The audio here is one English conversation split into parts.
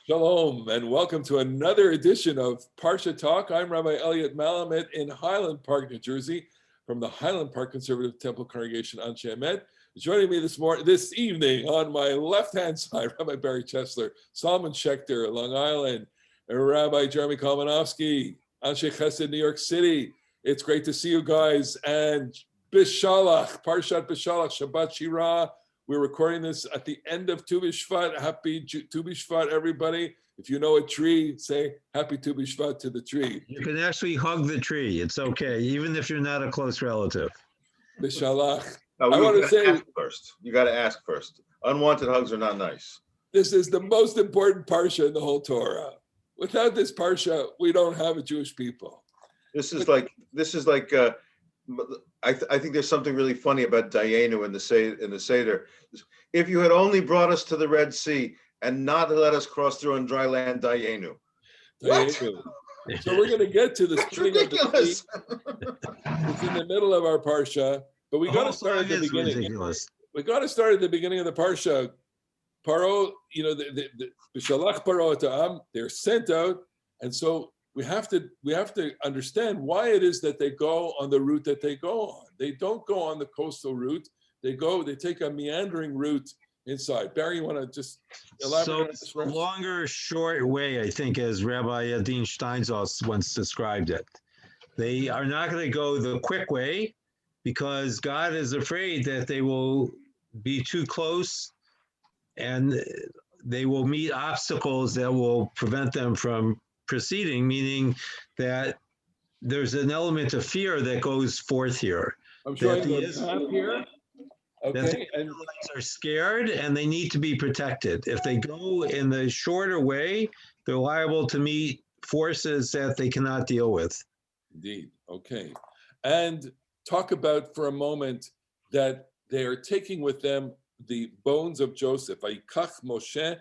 Shalom, and welcome to another edition of Parsha Talk. I'm Rabbi Elliot Malamet in Highland Park, New Jersey, from the Highland Park Conservative Temple Congregation Anshe Emet. Joining me this evening on my left-hand side, Rabbi Barry Chesler, Solomon Schechter, Long Island, and Rabbi Jeremy Kalmanovsky, Anshe Chesed, New York City. It's great to see you guys. And Beshalah, Parshat Beshalah, Shabbat Shirah. We're recording this at the end of Tu B'Shvat. Happy Tu B'Shvat, everybody. If you know a tree, say Happy Tu B'Shvat to the tree. You can actually hug the tree. It's okay, even if you're not a close relative. Beshalach. No, I want to say ask first. You got to ask first. Unwanted hugs are not nice. This is the most important parsha in the whole Torah. Without this parsha, we don't have a Jewish people. This is like. I think there's something really funny about Dayenu in the Seder. If you had only brought us to the Red Sea and not let us cross through on dry land, Dayenu. What? So we're going to get to the splitting of the sea. It's in the middle of our parsha, but we got to start at the beginning. Ridiculous. We got to start at the beginning of the parsha. Paro, the Beshalach Paro Ta'am, they're sent out, and so we have to understand why it is that they go on the route that they go on. They don't go on the coastal route. They take a meandering route inside. Barry, you want to just elaborate So on this? it's a longer, short way, I think, as Rabbi Adin Steinsaltz once described it. They are not going to go the quick way because God is afraid that they will be too close and they will meet obstacles that will prevent them from proceeding, meaning that there's an element of fear that goes forth here. I'm showing the the map here. That Okay, the Israelites are scared and they need to be protected. If they go in the shorter way, they're liable to meet forces that they cannot deal with. Indeed. Okay. And talk about for a moment that they are taking with them the bones of Joseph. Vayikach Moshe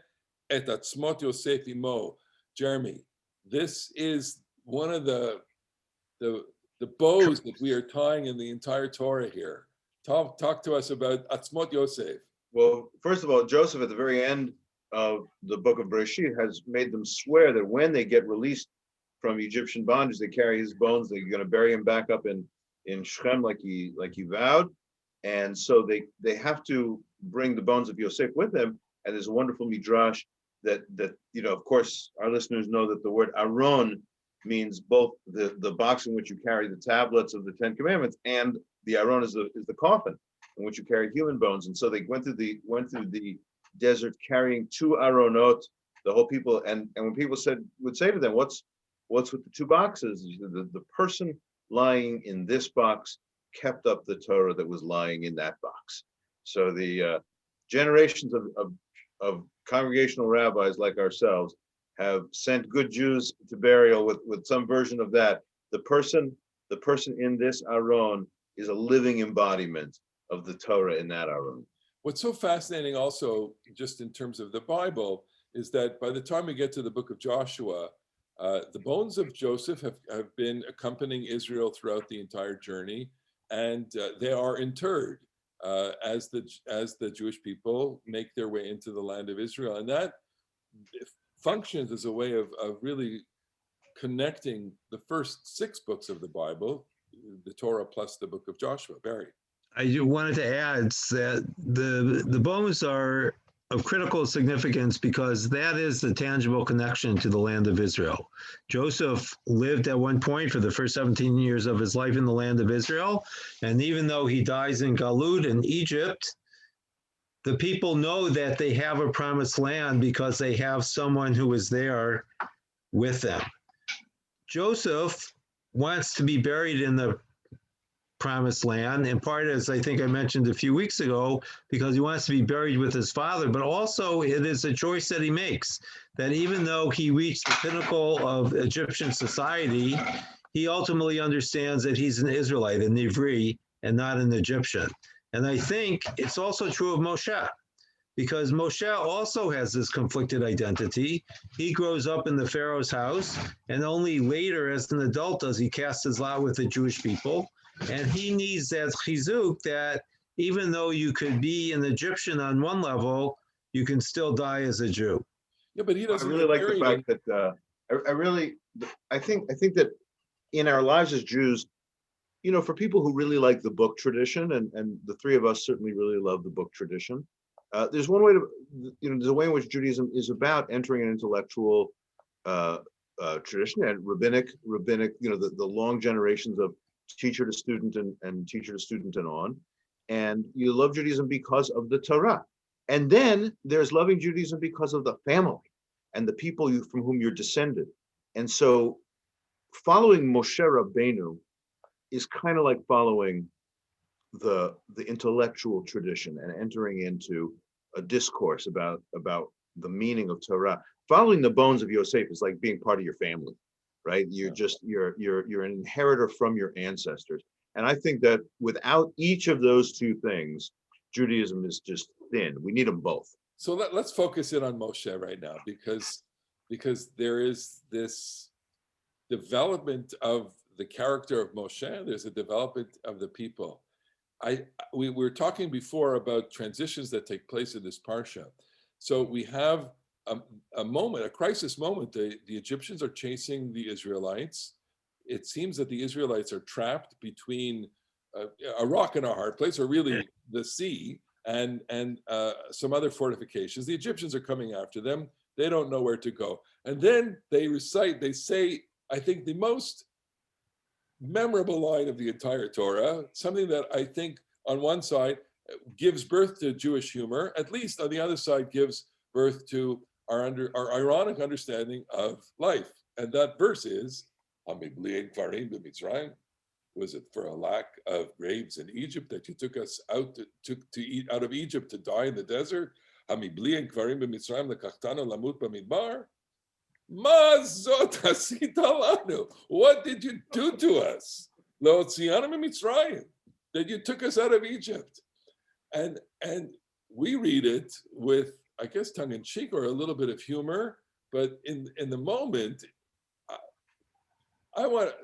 et atzmot Yosef imo. Jeremy, this is one of the bows that we are tying in the entire Torah here. Talk to us about atzmot Yosef. Well, first of all, Joseph at the very end of the book of Bereshit has made them swear that when they get released from Egyptian bondage, they carry his bones. They're going to bury him back up in Shechem like he vowed, and so they have to bring the bones of Yosef with them. And there's a wonderful midrash that of course our listeners know that the word Aron means both the box in which you carry the tablets of the Ten Commandments, and the Aron is the coffin in which you carry human bones. And so they went through the desert carrying two Aronot, the whole people. And when people would say to them, what's with the two boxes? The person lying in this box kept up the Torah that was lying in that box. So the generations of congregational rabbis like ourselves have sent good Jews to burial with some version of that. The person in this Aron is a living embodiment of the Torah in that Aron. What's so fascinating also, just in terms of the Bible, is that by the time we get to the book of Joshua, the bones of Joseph have been accompanying Israel throughout the entire journey, and they are interred as the Jewish people make their way into the land of Israel. And that functions as a way of really connecting the first 6 books of the Bible, the Torah plus the book of Joshua. Barry. I wanted to add that the bones are of critical significance because that is the tangible connection to the land of Israel. Joseph lived at one point for the first 17 years of his life in the land of Israel, and even though he dies in Galut in Egypt, the people know that they have a promised land because they have someone who is there with them. Joseph wants to be buried in the promised land, in part, as I think I mentioned a few weeks ago, because he wants to be buried with his father, but also it is a choice that he makes, that even though he reached the pinnacle of Egyptian society, he ultimately understands that he's an Israelite, an Ivri, and not an Egyptian. And I think it's also true of Moshe, because Moshe also has this conflicted identity. He grows up in the Pharaoh's house, and only later as an adult does he cast his lot with the Jewish people. And he needs that chizuk that even though you could be an Egyptian on one level, you can still die as a Jew. Yeah, but he I doesn't really get like the married. fact that I think that in our lives as Jews, for people who really like the book tradition, and the three of us certainly really love the book tradition. There's one way to, there's a way in which Judaism is about entering an intellectual uh, tradition and rabbinic, the long generations of teacher to student and teacher to student and on. And you love Judaism because of the Torah. And then there's loving Judaism because of the family and the people from whom you're descended. And so following Moshe Rabbeinu is kind of like following the intellectual tradition and entering into a discourse about the meaning of Torah. Following the bones of Yosef is like being part of your family, right? You're an inheritor from your ancestors. And I think that without each of those two things, Judaism is just thin. We need them both. So let's focus in on Moshe right now, because there is this development of the character of Moshe. There's a development of the people. We were talking before about transitions that take place in this parsha. So we have a moment, a crisis moment. The Egyptians are chasing the Israelites. It seems that the Israelites are trapped between a rock and a hard place, or really the sea, and some other fortifications. The Egyptians are coming after them. They don't know where to go. And then they say, I think the most memorable line of the entire Torah, something that I think on one side gives birth to Jewish humor, at least on the other side gives birth to our ironic understanding of life. And that verse is, was it for a lack of graves in Egypt that you took us out to eat out of Egypt to die in the desert? What did you do to us? That you took us out of Egypt. And we read it with, I guess, tongue in cheek or a little bit of humor, but in the moment, I want to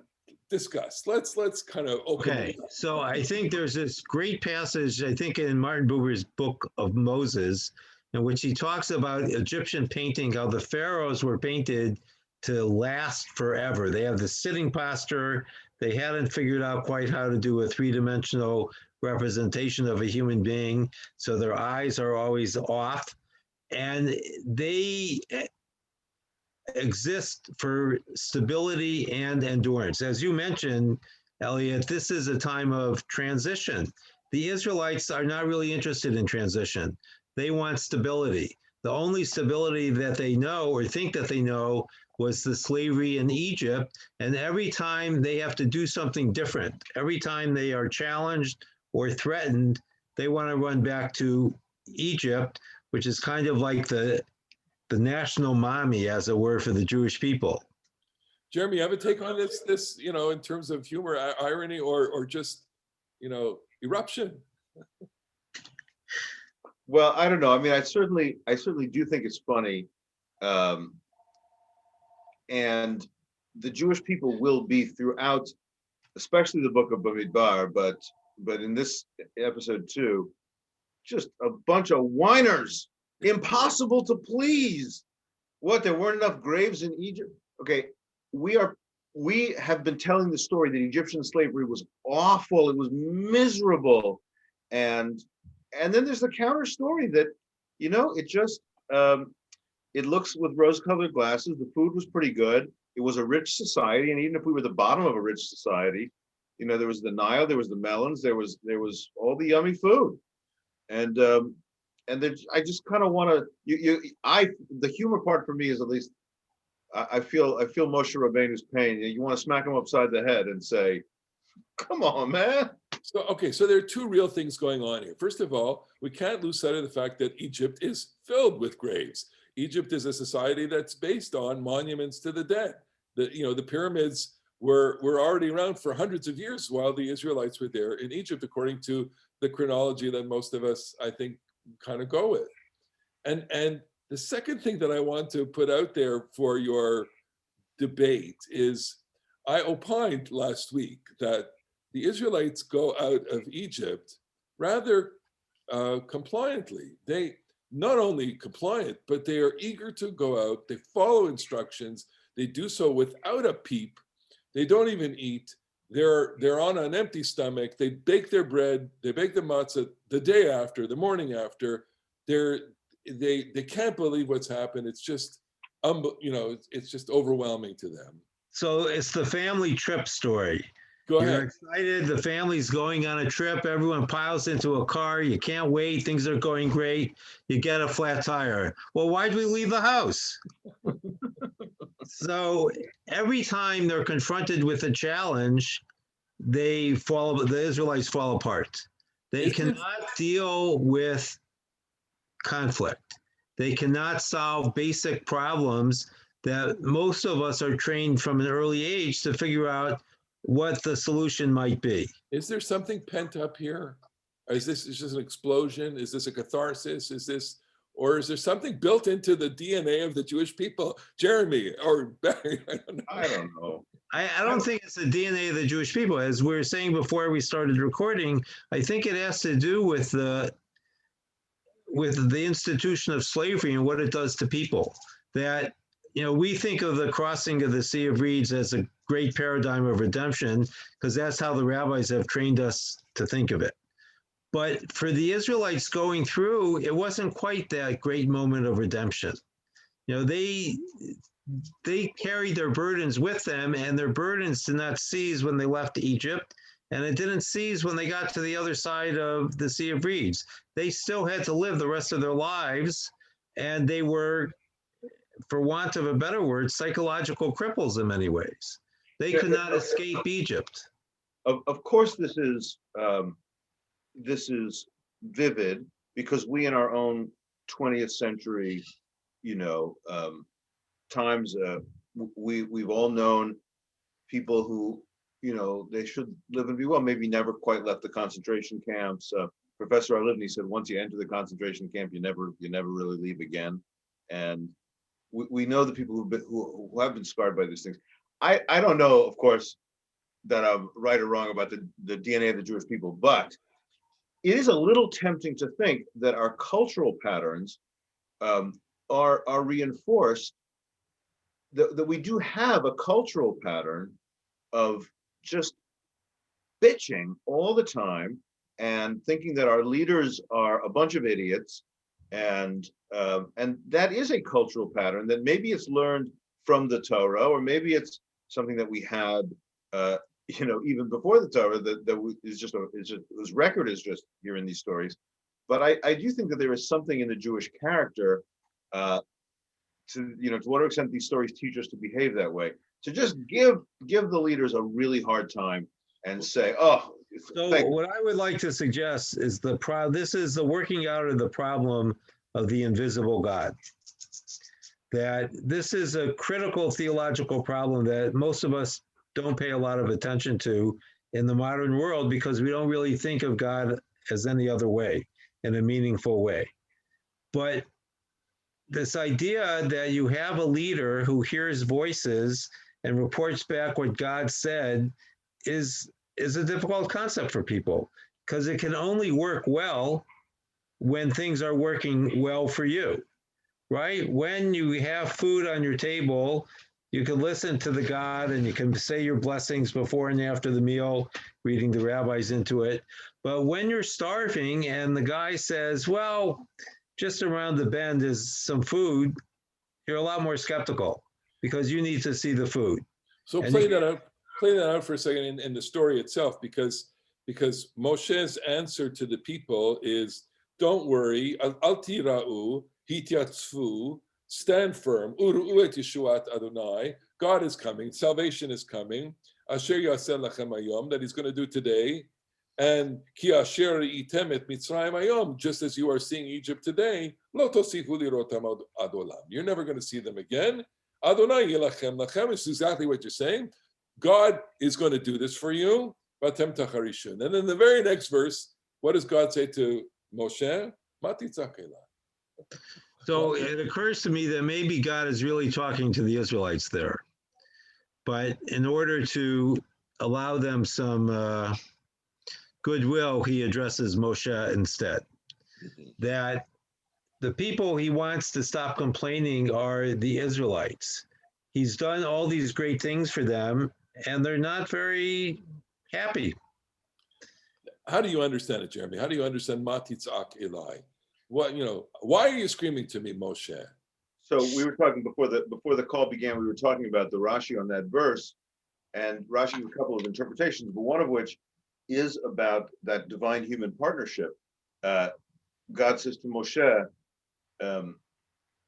discuss. Let's kind of open. Okay, so I think there's this great passage, I think in Martin Buber's book of Moses, in which he talks about Egyptian painting, how the pharaohs were painted to last forever. They have the sitting posture. They hadn't figured out quite how to do a three-dimensional representation of a human being, so their eyes are always off. And they exist for stability and endurance. As you mentioned, Elliot, this is a time of transition. The Israelites are not really interested in transition. They want stability. The only stability that they know or think that they know was the slavery in Egypt. And every time they have to do something different, every time they are challenged or threatened, they want to run back to Egypt, which is kind of like the national mommy, as it were, for the Jewish people. Jeremy, you have a take on this, in terms of humor, irony, or just, eruption? Well, I don't know. I mean, I certainly do think it's funny. And the Jewish people will be throughout, especially the book of Bamidbar, but in this episode too, just a bunch of whiners, impossible to please. What, there weren't enough graves in Egypt? Okay, we have been telling the story that Egyptian slavery was awful, it was miserable. And then there's the counter story that, it just, it looks with rose-colored glasses. The food was pretty good. It was a rich society. And even if we were the bottom of a rich society, there was the Nile, there was the melons, there was all the yummy food. And then I just kind of want to, the humor part for me is, at least I feel Moshe Rabbeinu's pain. You want to smack him upside the head and say, come on, man. So there are two real things going on here. First of all, we can't lose sight of the fact that Egypt is filled with graves. Egypt is a society that's based on monuments to the dead. The pyramids were already around for hundreds of years while the Israelites were there in Egypt, according to the chronology that most of us, I think, kind of go with. And the second thing that I want to put out there for your debate is, I opined last week that the Israelites go out of Egypt rather compliantly. not only compliant, but they are eager to go out. They follow instructions. They do so without a peep. They don't even eat. They're on an empty stomach. They bake their bread. They bake the matzah the day after, the morning after. They can't believe what's happened. It's just, it's just overwhelming to them. So it's the family trip story. Go You're ahead. excited. The family's going on a trip. Everyone piles into a car. You can't wait. Things are going great. You get a flat tire. Well, why'd we leave the house? So every time they're confronted with a challenge, the Israelites fall apart. They cannot deal with conflict. They cannot solve basic problems that most of us are trained from an early age to figure out what the solution might be. Is there something pent up here? Is this just an explosion? Is this a catharsis? Or is there something built into the DNA of the Jewish people? Jeremy or Barry, I don't know. I don't know. I don't think it's the DNA of the Jewish people. As we were saying before we started recording, I think it has to do with the institution of slavery and what it does to people. That, we think of the crossing of the Sea of Reeds as a great paradigm of redemption, because that's how the rabbis have trained us to think of it. But for the Israelites going through, it wasn't quite that great moment of redemption. They carried their burdens with them, and their burdens did not cease when they left Egypt, and it didn't cease when they got to the other side of the Sea of Reeds. They still had to live the rest of their lives, and they were, for want of a better word, psychological cripples in many ways. They could not escape Egypt. Of course, this is vivid because we, in our own 20th century, times, we've all known people who, they should live and be well, maybe never quite left the concentration camps. Professor Arlivny said, once you enter the concentration camp, you never really leave again. And we know the people who have been scarred by these things. I don't know, of course, that I'm right or wrong about the DNA of the Jewish people, but it is a little tempting to think that our cultural patterns are reinforced, that we do have a cultural pattern of just bitching all the time and thinking that our leaders are a bunch of idiots. And that is a cultural pattern that maybe it's learned from the Torah, or maybe it's something that we had, even before the Torah, whose record is just here in these stories. But I do think that there is something in the Jewish character, to what extent these stories teach us to behave that way, to just give the leaders a really hard time and say, oh. So what I would like to suggest is this is the working out of the problem of the invisible God. That this is a critical theological problem that most of us don't pay a lot of attention to in the modern world, because we don't really think of God as any other way, in a meaningful way. But this idea that you have a leader who hears voices and reports back what God said is a difficult concept for people, because it can only work well when things are working well for you, right? When you have food on your table, you can listen to the God and you can say your blessings before and after the meal, reading the rabbis into it. But when you're starving and the guy says, well, just around the bend is some food, you're a lot more skeptical because you need to see the food. So play that out for a second in the story itself, because Moshe's answer to the people is, don't worry, al tira'u, hityatzvu, stand firm, uru'u et yeshuat Adonai, God is coming, salvation is coming, asher yaseh lachem hayom, that he's going to do today, and ki asher item et Mitzrayim hayom, just as you are seeing Egypt today, lo tosifu lirotam ad olam, you're never going to see them again. Adonai yilachem lachem is exactly what you're saying. God is going to do this for you. And then in the very next verse, what does God say to Moshe? So it occurs to me that maybe God is really talking to the Israelites there. But in order to allow them some goodwill, he addresses Moshe instead. That The people he wants to stop complaining are the Israelites. He's done all these great things for them, and they're not very happy. How do you understand it, Jeremy? How do you understand Matitzak Eli? What, why are you screaming to me, Moshe? So we were talking before the call began, we were talking about the Rashi on that verse, and Rashi has a couple of interpretations, but one of which is about that divine human partnership. God says to Moshe,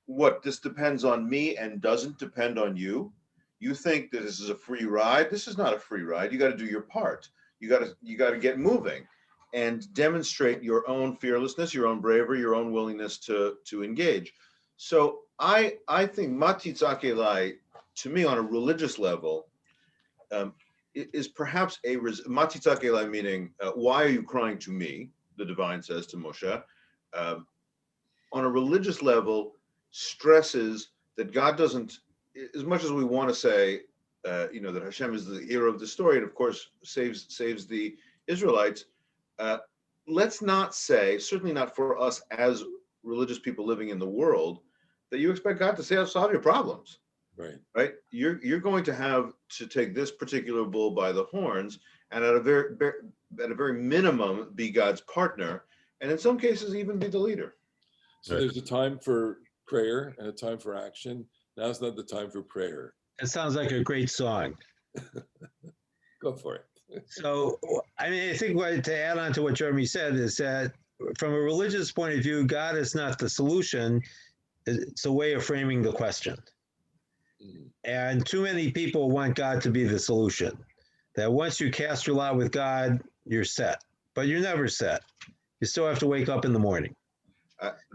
what, this depends on me and doesn't depend on you? You think that this is a free ride? This is not a free ride. You got to do your part. You got to get moving and demonstrate your own fearlessness, your own bravery, your own willingness to engage. So I think Matitzak Eli, to me, on a religious level, is perhaps Matitzak Eli, meaning why are you crying to me? The divine says to Moshe. On a religious level, stresses that God doesn't, as much as we want to say, that Hashem is the hero of the story, and of course saves the Israelites. Let's not say, certainly not for us as religious people living in the world, that you expect God to solve your problems. Right? You're going to have to take this particular bull by the horns, and at a very minimum, be God's partner, and in some cases even be the leader. So there's a time for prayer and a time for action. Now's not the time for prayer. It sounds like a great song. Go for it. So, I think to add on to what Jeremy said is that from a religious point of view, God is not the solution. It's a way of framing the question. And too many people want God to be the solution. That once you cast your lot with God, you're set. But you're never set. You still have to wake up in the morning.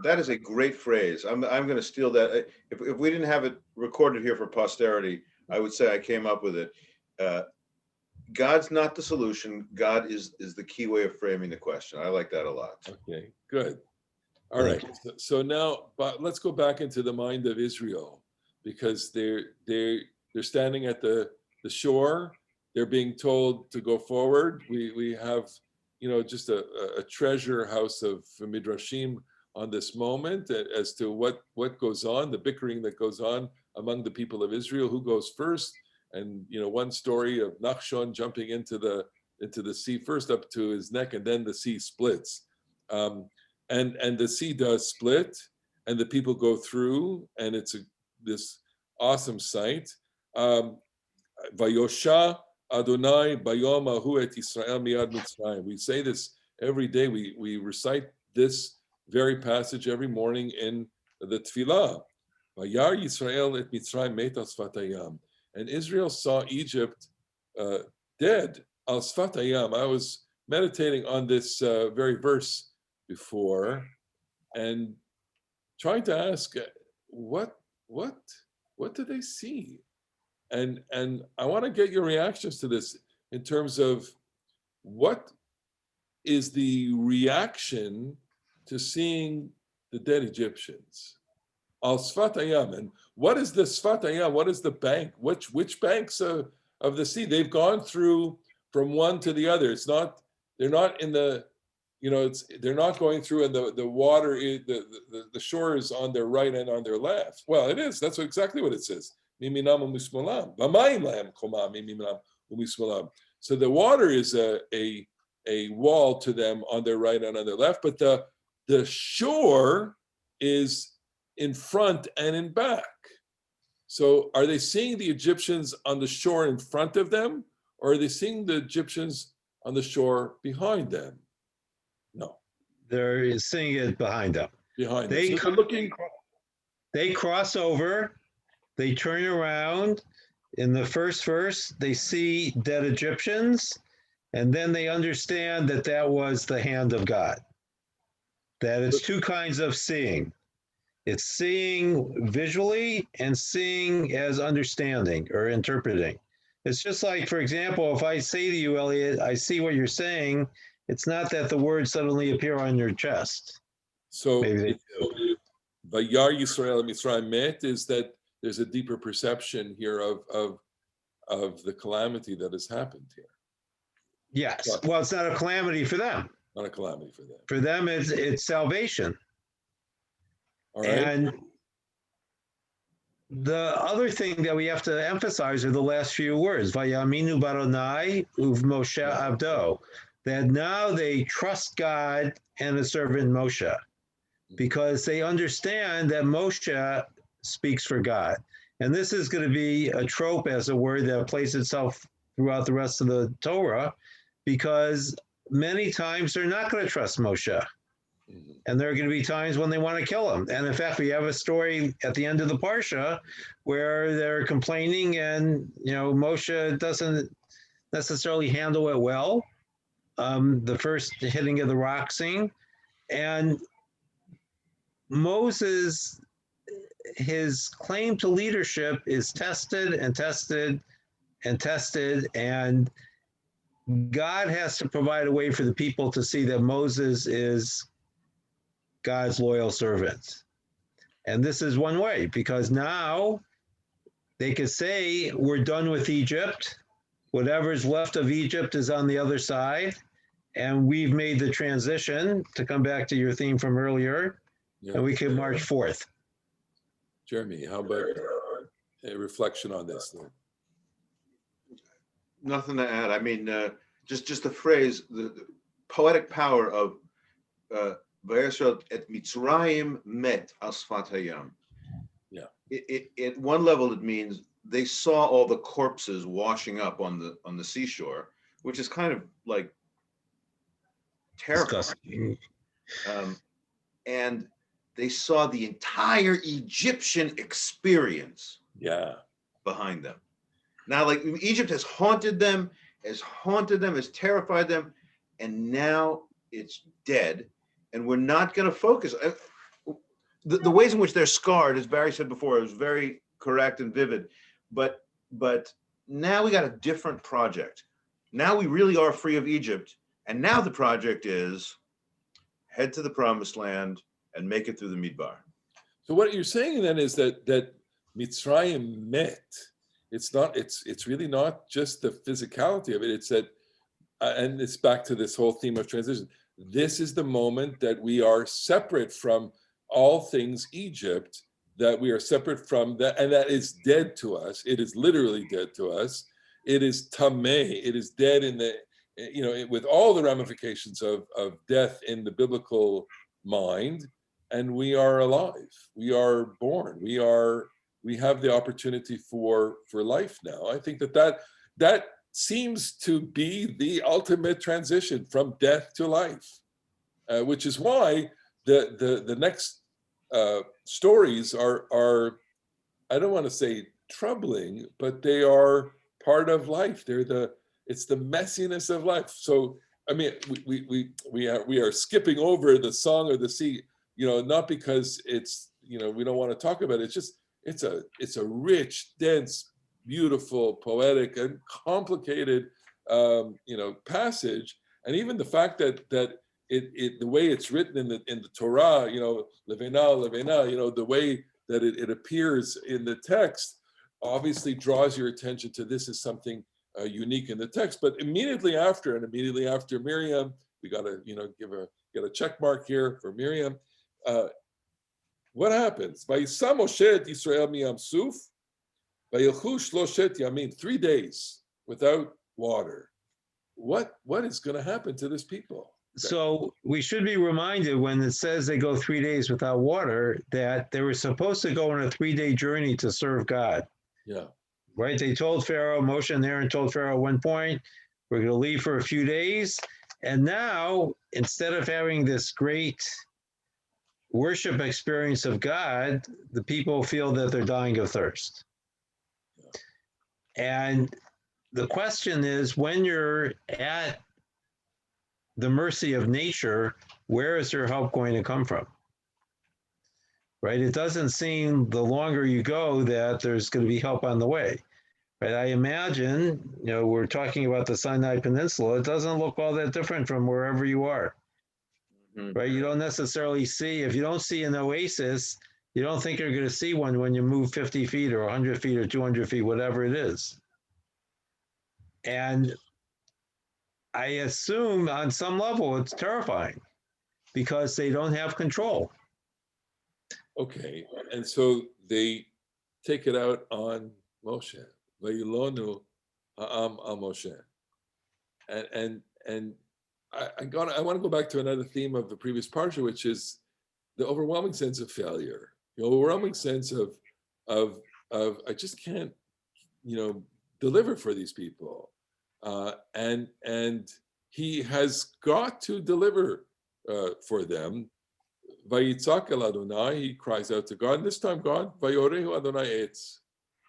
That is a great phrase. I'm going to steal that. If we didn't have it recorded here for posterity, I would say I came up with it. God's not the solution. God is the key way of framing the question. I like that a lot. Okay, good. All right. So now, but let's go back into the mind of Israel, because they're standing at the shore. They're being told to go forward. We have, just a treasure house of midrashim on this moment as to what goes on, the bickering that goes on among the people of Israel, who goes first. And one story of Nachshon jumping into the sea first up to his neck, and then the sea splits, and the sea does split, and the people go through, and it's this awesome sight. Vayosha Adonai bayom ahu et Yisrael miad Mitzrayim. We say this every day. We recite this very passage every morning in the Tefillah. Vayar Yisrael et Mitzrayim met al sfat hayam. And Israel saw Egypt dead al sfat hayam. I was meditating on this very verse before, and trying to ask, what do they see? And I want to get your reactions to this in terms of what is the reaction to seeing the dead Egyptians. Al Sfat Hayam. And what is the Sfat Hayam? What is the bank? Which banks of the sea? They've gone through from one to the other. They're not in the, they're not going through, and the water, the shore is on their right and on their left. Well, it is. That's exactly what it says. So the water is a wall to them on their right and on their left, but the shore is in front and in back. So are they seeing the Egyptians on the shore in front of them, or are they seeing the Egyptians on the shore behind them? No. They're seeing it behind them. Behind them. So they cross over, they turn around. In the first verse, they see dead Egyptians, and then they understand that was the hand of God. That it's two kinds of seeing. It's seeing visually and seeing as understanding or interpreting. It's just like, for example, if I say to you, Elliot, I see what you're saying, it's not that the words suddenly appear on your chest. So Vayar Yisrael Mitzrayim met is that there's a deeper perception here of the calamity that has happened here. Yes. Well, it's not a calamity for them. Not a calamity for them. For them, it's salvation. All right. And the other thing that we have to emphasize are the last few words, Vayaminu Baronai uv Moshe Abdo, that now they trust God and the servant Moshe, because they understand that Moshe speaks for God. And this is going to be a trope as a word that plays itself throughout the rest of the Torah, because many times they're not going to trust Moshe. And there are going to be times when they want to kill him. And in fact, we have a story at the end of the Parsha where they're complaining and, Moshe doesn't necessarily handle it well. The first hitting of the rock scene. And Moses, his claim to leadership is tested and tested and tested. And God has to provide a way for the people to see that Moses is God's loyal servant. And this is one way, because now they could say, we're done with Egypt. Whatever's left of Egypt is on the other side. And we've made the transition, to come back to your theme from earlier, and we can march forth. Jeremy, how about a reflection on this? Nothing to add. I mean, just the phrase, the poetic power of Vayeshev et Mitzrayim met asfat hayam. Yeah. At one level, it means they saw all the corpses washing up on the seashore, which is kind of like terrifying. And they saw the entire Egyptian experience. Behind them. Now, like, Egypt has haunted them, has terrified them, and now it's dead. And we're not going to focus. The ways in which they're scarred, as Barry said before, is very correct and vivid. But now we got a different project. Now we really are free of Egypt. And now the project is head to the promised land and make it through the Midbar. So what you're saying then is that Mitzrayim met. It's really not just the physicality of it. It's that, and it's back to this whole theme of transition. This is the moment that we are separate from all things Egypt, that we are separate from that, and that is dead to us. It is literally dead to us. It is tameh. It is dead in the, with all the ramifications of death in the biblical mind, and we are alive. We are born. We have the opportunity for life now. I think that seems to be the ultimate transition from death to life, which is why the next stories are, I don't want to say troubling, but they are part of life. It's the messiness of life. So I mean, we are skipping over the Song of the Sea, not because it's we don't want to talk about it. It's just it's a rich, dense, beautiful, poetic, and complicated passage. And even the fact that the way it's written in the Torah, Levena, the way that it appears in the text, obviously draws your attention to this as something unique in the text. But immediately after Miriam, we got to get a check mark here for Miriam. What happens? Vayisam Moshe et Yisrael miyam suf, vayilchu shloshet yamin, 3 days without water. What is going to happen to this people? So we should be reminded, when it says they go 3 days without water, that they were supposed to go on a 3-day journey to serve God. Yeah. Right? They told Pharaoh, Moshe and Aaron told Pharaoh at one point, we're going to leave for a few days. And now, instead of having this great worship experience of God, the people feel that they're dying of thirst. And the question is, when you're at the mercy of nature, where is your help going to come from? Right? It doesn't seem, the longer you go, that there's going to be help on the way. Right? I imagine, we're talking about the Sinai Peninsula. It doesn't look all that different from wherever you are. Right? You don't necessarily see, if you don't see an oasis, you don't think you're going to see one when you move 50 feet or 100 feet or 200 feet, whatever it is. And I assume on some level it's terrifying because they don't have control. Okay, and so they take it out on Moshe. Vayilonu ha'am al Moshe. And I want to go back to another theme of the previous parsha, which is the overwhelming sense of failure, the overwhelming sense of I just can't, deliver for these people, and he has got to deliver for them. Vayitzak el Adonai, he cries out to God, and this time God, Vayorehu Adonai Etz.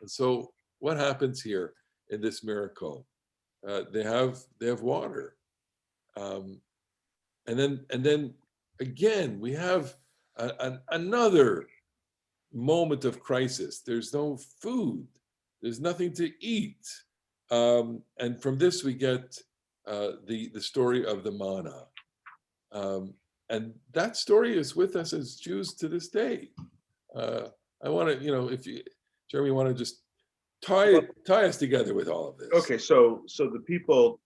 And so what happens here in this miracle? They have water, and then again we have another moment of crisis. There's no food, there's nothing to eat, and from this we get the story of the manna, and that story is with us as Jews to this day. I want to, if you, Jeremy, want to just tie us together with all of this. Okay, so the people,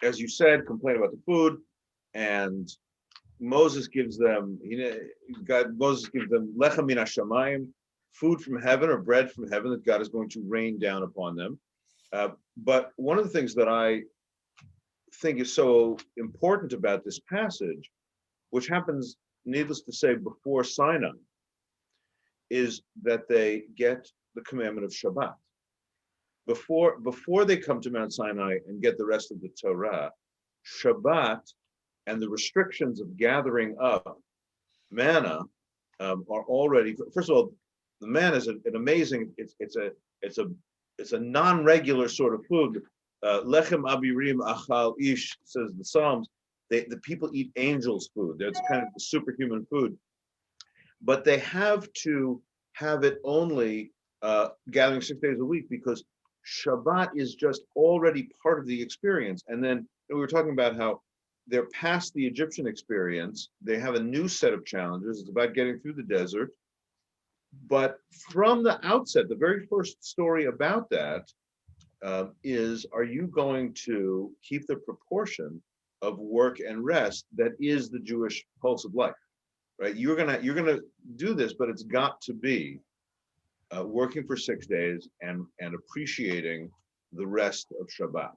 as you said, complain about the food, and Moses gives them, Moses gives them lechem min hashamayim, food from heaven or bread from heaven that God is going to rain down upon them. But one of the things that I think is so important about this passage, which happens, needless to say, before Sinai, is that they get the commandment of Shabbat. Before they come to Mount Sinai and get the rest of the Torah, Shabbat and the restrictions of gathering up manna are already. First of all, the manna is an amazing. It's a non-regular sort of food. Lechem abirim achal ish, says the Psalms. The people eat angels' food. That's kind of the superhuman food. But they have to have it only gathering 6 days a week, because Shabbat is just already part of the experience. And then we were talking about how they're past the Egyptian experience. They have a new set of challenges. It's about getting through the desert. But from the outset, the very first story about that is, are you going to keep the proportion of work and rest that is the Jewish pulse of life? Right? You're gonna do this, but it's got to be working for 6 days and appreciating the rest of Shabbat.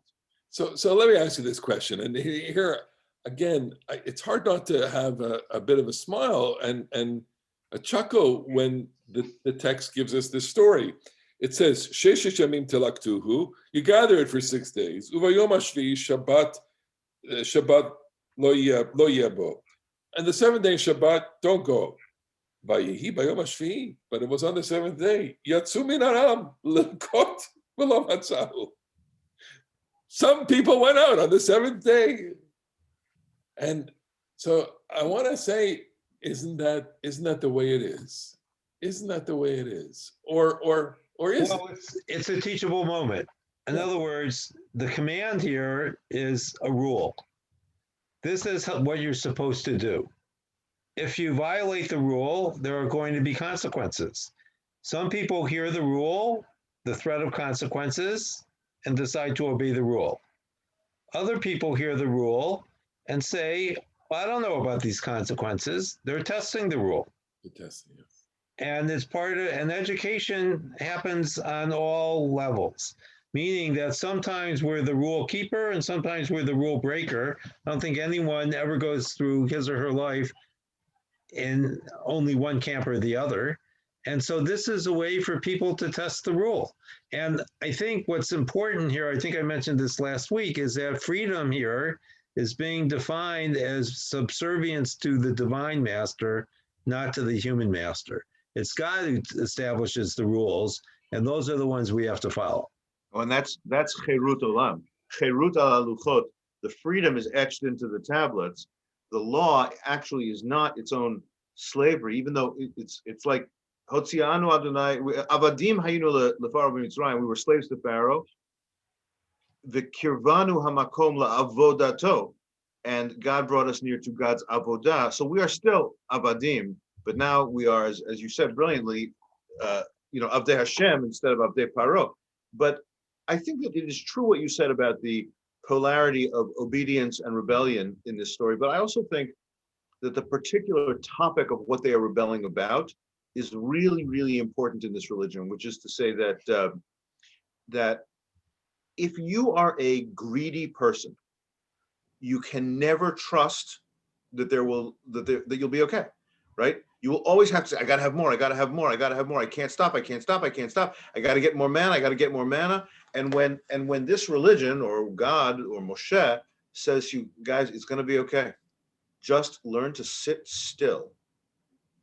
So let me ask you this question, and here again, it's hard not to have a bit of a smile and a chuckle when the text gives us this story. It says, "Sheshesh yamim telaktuhu," you gather it for 6 days. Uvayom hashvi'i Shabbat lo yebo. And the 7th day Shabbat, don't go. Vayihi bayom hashvi'i, but it was on the 7th day. Yatsu min ha'am lekot v'lo matzahu. Some people went out on the 7th day. And so I want to say, isn't that the way it is? Isn't that the way it is? Or is it? It's a teachable moment. In other words, the command here is a rule. This is what you're supposed to do. If you violate the rule, there are going to be consequences. Some people hear the rule, the threat of consequences, and decide to obey the rule. Other people hear the rule and say, well, I don't know about these consequences. They're testing the rule. They're testing it. And it's part of, and education happens on all levels, meaning that sometimes we're the rule keeper and sometimes we're the rule breaker. I don't think anyone ever goes through his or her life in only one camp or the other. And so this is a way for people to test the rule. And I think what's important here, I think I mentioned this last week, is that freedom here is being defined as subservience to the divine master, not to the human master. It's God who establishes the rules, and those are the ones we have to follow. Oh, and that's cherut olam, cherut al haluchot. The freedom is etched into the tablets. The law actually is not its own slavery, even though it's like Hotzianu Adonai, Avadim Hayinu leFaro b'Mitzrayim. We were slaves to Pharaoh. The kirvanu hamakom la'avodato, and God brought us near to God's avodah. So we are still avadim, but now we are, as you said brilliantly, avdei Hashem instead of avdei Paro. But I think that it is true what you said about the polarity of obedience and rebellion in this story. But I also think the particular topic of what they are rebelling about is really, really important in this religion, which is to say that that if you are a greedy person, you can never trust that that you'll be okay, right? You will always have to say, I gotta have more, I gotta have more, I gotta have more, I can't stop, I can't stop, I can't stop, I gotta get more manna, I gotta get more manna. And when this religion or God or Moshe says to you guys, it's gonna be okay. Just learn to sit still.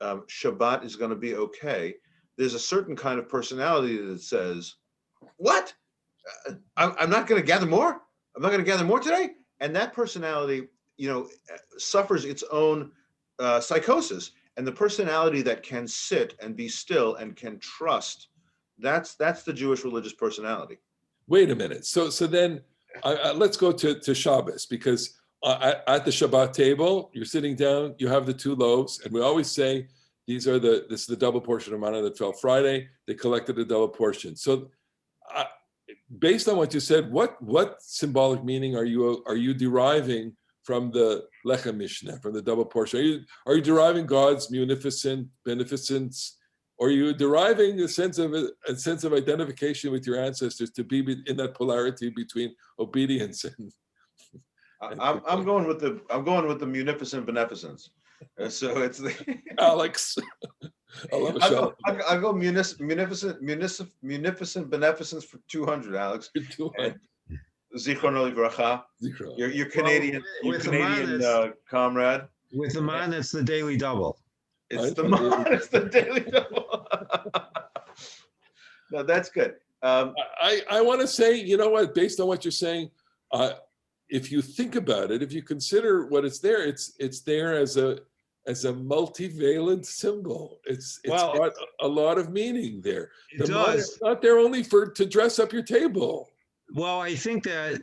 Shabbat is gonna be okay. There's a certain kind of personality that says, what? I'm not gonna gather more? I'm not gonna gather more today? And that personality, suffers its own psychosis. And the personality that can sit and be still and can trust, that's the Jewish religious personality. Wait a minute. So then let's go to Shabbos, because at the Shabbat table, you're sitting down, you have the 2 loaves, and we always say this is the double portion of manna that fell Friday. They collected a double portion. So based on what you said, what symbolic meaning are you deriving from the Lechem Mishneh, from the double portion? Are you deriving God's munificent beneficence, or are you deriving a sense of identification with your ancestors to be in that polarity between obedience and? I'm going with the munificent beneficence. So it's the Alex. I'll go munificent beneficence for 200, Alex. 200. Zichrono livracha. Your Canadian, comrade. With the man, it's the daily double. It's the daily double. No, that's good. I want to say, you know what? Based on what you're saying, if you think about it, if you consider what it's there as a multivalent symbol. It's got a lot of meaning there. It does. It's not there only to dress up your table. Well, I think that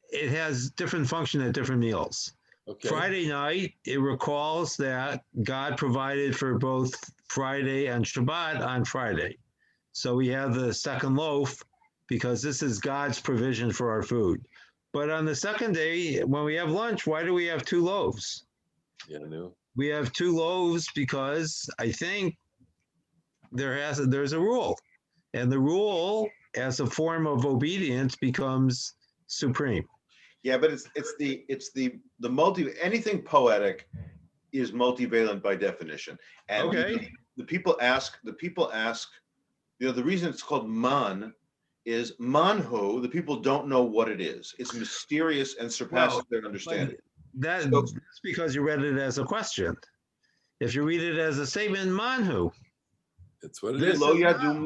it has different function at different meals. Okay. Friday night, it recalls that God provided for both Friday and Shabbat on Friday. So we have the second loaf because this is God's provision for our food. But on the second day, when we have lunch, why do we have 2 loaves? Yeah, I know. We have 2 loaves because I think there's a rule. And the rule, as a form of obedience, becomes supreme. Yeah, but it's the anything poetic is multivalent by definition. And okay. The people ask, the reason it's called man is manhu, the people don't know what it is. It's mysterious and surpasses their understanding. That's because you read it as a question. If you read it as a statement, manhu. That's what it is. Lo yadu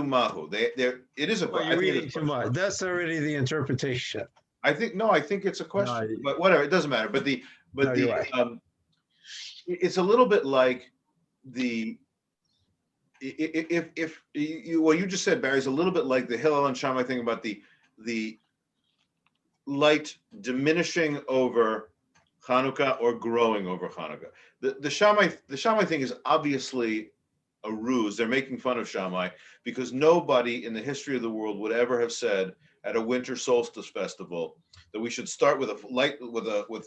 mahu. It is a question. You're reading too much. That's already the interpretation. I think it's a question, but whatever, it doesn't matter. It's a little bit like if what you just said, Barry, is a little bit like the Hillel and Shammai thing about the light diminishing over Hanukkah or growing over Hanukkah. The Shammai thing is obviously a ruse. They're making fun of Shammai because nobody in the history of the world would ever have said at a winter solstice festival that we should start with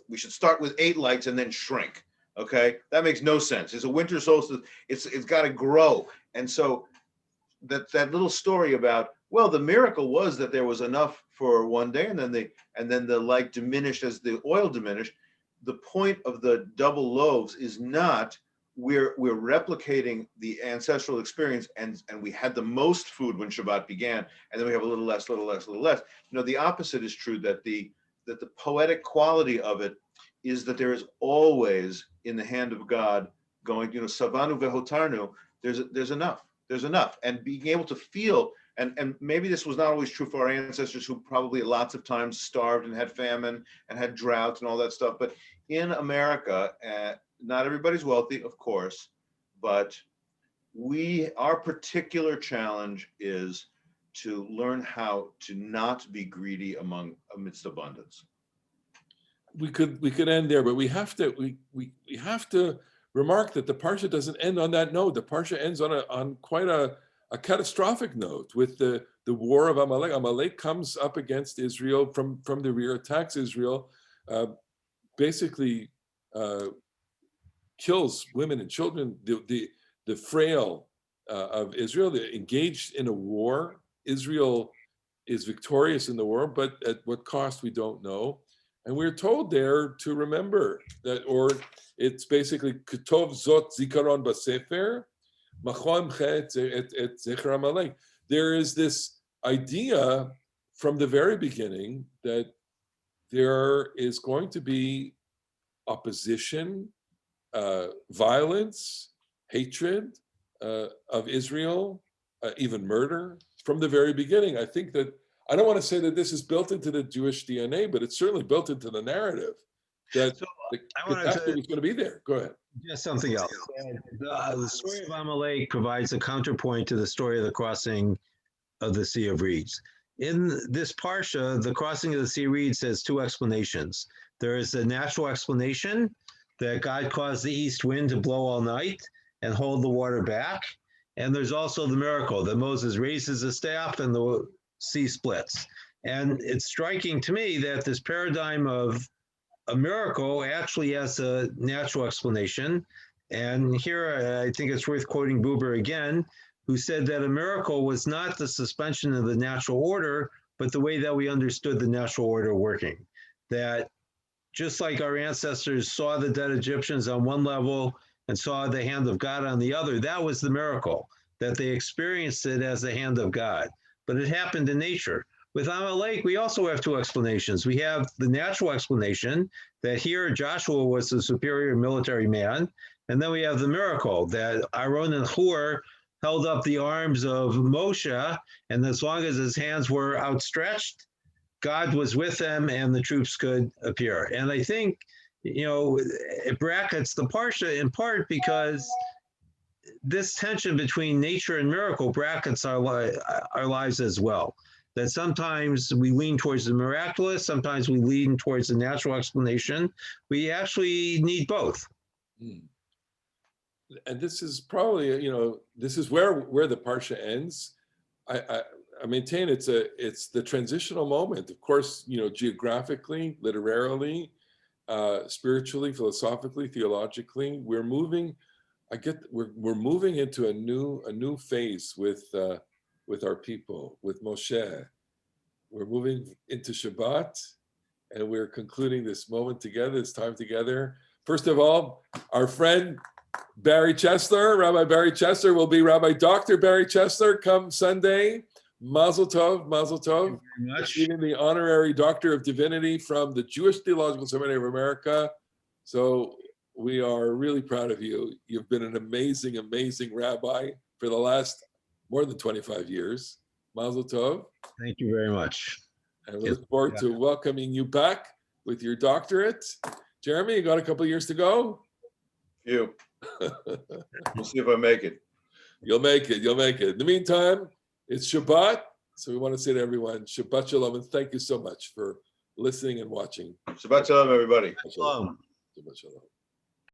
we should start with 8 lights and then shrink. Okay, that makes no sense. It's a winter solstice. It's got to grow, and so that little story about, well, the miracle was that there was enough for one day, and then the light diminished as the oil diminished. The point of the double loaves is not we're replicating the ancestral experience, and we had the most food when Shabbat began, and then we have a little less. The opposite is true, that the poetic quality of it is that there is always in the hand of God going, savanu vehotarnu, there's enough. And being able to feel, and maybe this was not always true for our ancestors who probably lots of times starved and had famine and had drought and all that stuff. But in America, not everybody's wealthy, of course, but our particular challenge is to learn how to not be greedy amidst abundance. We could end there, but we have to remark that the Parsha doesn't end on that note. The Parsha ends on quite a catastrophic note with the war of Amalek. Amalek comes up against Israel from the rear, attacks Israel, basically kills women and children, the frail of Israel. They're engaged in a war. Israel is victorious in the war, but at what cost we don't know. And we're told there to remember that, or it's basically Ketov Zot Zikaron Basefer, Machon Chet et Zecher Amalek. There is this idea from the very beginning that there is going to be opposition, violence, hatred of Israel, even murder from the very beginning. I think that, I don't want to say that this is built into the Jewish DNA, but it's certainly built into the narrative that So the I wanted catastrophe to is going to be there. Go ahead. just something else. The story of Amalek provides a counterpoint to the story of the crossing of the Sea of Reeds. In this Parsha, the crossing of the Sea of Reeds has two explanations. There is a natural explanation that God caused the east wind to blow all night and hold the water back. And there's also the miracle that Moses raises a staff and the sea splits. And it's striking to me that this paradigm of a miracle actually has a natural explanation. And here I think it's worth quoting Buber again, who said that a miracle was not the suspension of the natural order, but the way that we understood the natural order working. That just like our ancestors saw the dead Egyptians on one level and saw the hand of God on the other, that was the miracle, that they experienced it as the hand of God. But it happened in nature. With Amalek, we also have two explanations. We have the natural explanation that here Joshua was the superior military man, and then we have the miracle that Aaron and Hur held up the arms of Moshe, and as long as his hands were outstretched, God was with them and the troops could appear. And I think, it brackets the Parsha in part because this tension between nature and miracle brackets our lives as well. That sometimes we lean towards the miraculous, sometimes we lean towards the natural explanation. We actually need both. And this is probably, this is where the Parsha ends. I maintain it's the transitional moment. Of course, geographically, literarily, spiritually, philosophically, theologically, we're moving. We're moving into a new phase with our people, with Moshe. We're moving into Shabbat, and we're concluding this moment together, this time together. First of all, our friend Barry Chesler, Rabbi Barry Chesler, will be Rabbi Dr. Barry Chesler come Sunday. Mazel Tov, Mazel Tov. Receiving the honorary Doctor of Divinity from the Jewish Theological Seminary of America. So we are really proud of you. You've been an amazing, amazing rabbi for the last more than 25 years. Mazel Tov. Thank you very much. And we look forward to welcoming you back with your doctorate. Jeremy, you got a couple of years to go? We'll see if I make it. You'll make it. You'll make it. In the meantime, it's Shabbat. So we want to say to everyone, Shabbat Shalom, and thank you so much for listening and watching. Shabbat Shalom, everybody. Shalom. Shabbat Shalom.